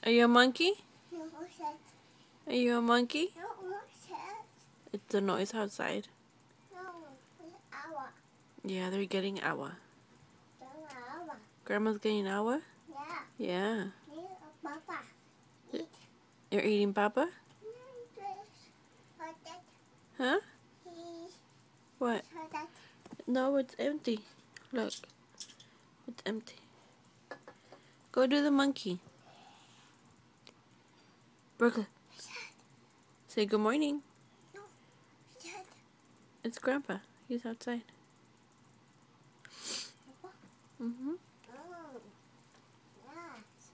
Are you a monkey? No, Are you a monkey? no, It's the noise outside. no, hour. Yeah, they're getting awa. Hour. Grandma's getting awa? Yeah. Yeah. Me, Papa. Eat. You're eating papa? Huh? What? No, it's empty. Look. It's empty. Go do the monkey. Brooklyn. Say good morning. No. It's Grandpa. He's outside. Mm-hmm. Oh. Yes.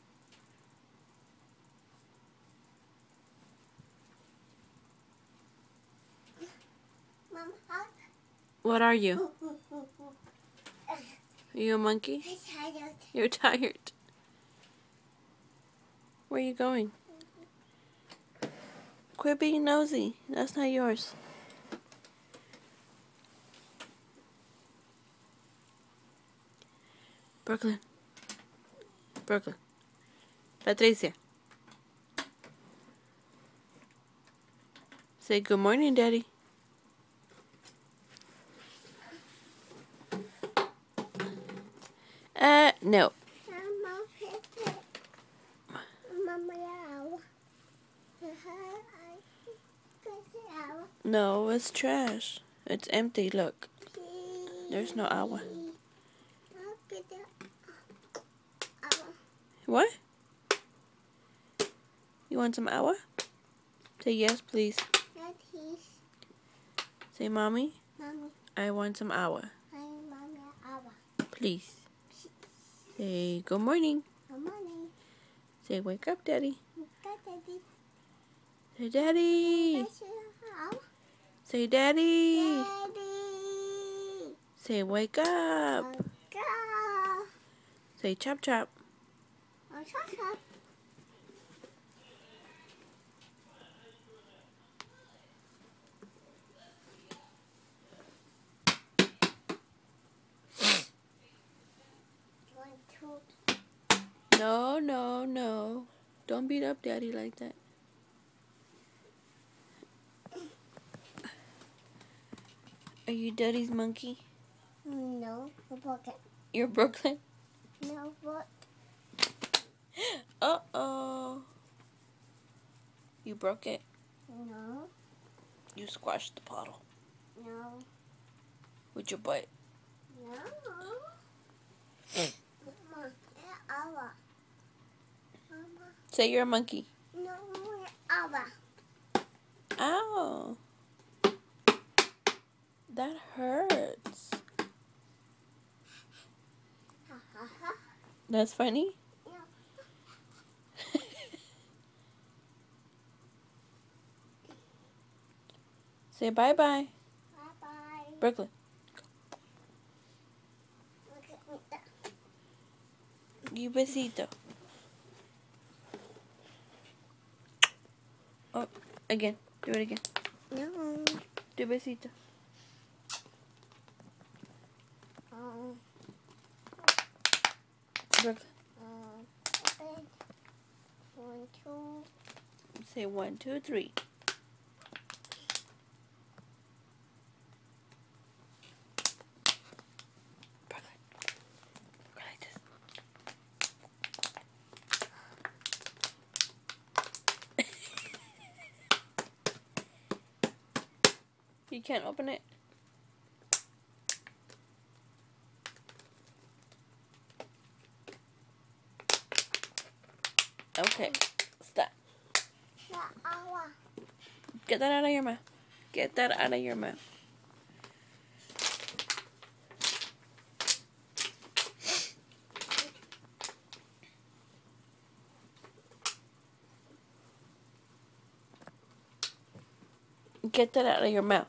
Mom, hug. What are you? Are you a monkey? I'm tired. You're tired. Where are you going? Quit being nosy. That's not yours. Brooklyn. Brooklyn. Patricia. Say good morning, Daddy. No. No, it's trash. It's empty, look. There's no awa. What? You want some awa? Say yes, please. Say, Mommy, I want some awa. Please. Say good morning. Say wake up, Daddy. Say Daddy. Say Daddy. Say wake up. Say chop chop. No, no, no. Don't beat up Daddy like that. Are you Daddy's monkey? No, Brooklyn. You're Brooklyn? No, what? Uh-oh. You broke it? No, You squashed the bottle no, with your butt. no. Mama, hour. Mama, Say you're a monkey. no, hour. Ow. That hurts. Ha ha ha. That's funny? No. Say bye-bye. Bye bye. Brooklyn. Look at me. You besito. Oh, again. Do it again. No. Do besito. Brooklyn. Bed. 1, 2. Say 1, 2, 3. Brooklyn. Go like this. You can't open it. Okay, stop. The hour. Get that out of your mouth. Get that out of your mouth. Get that out of your mouth.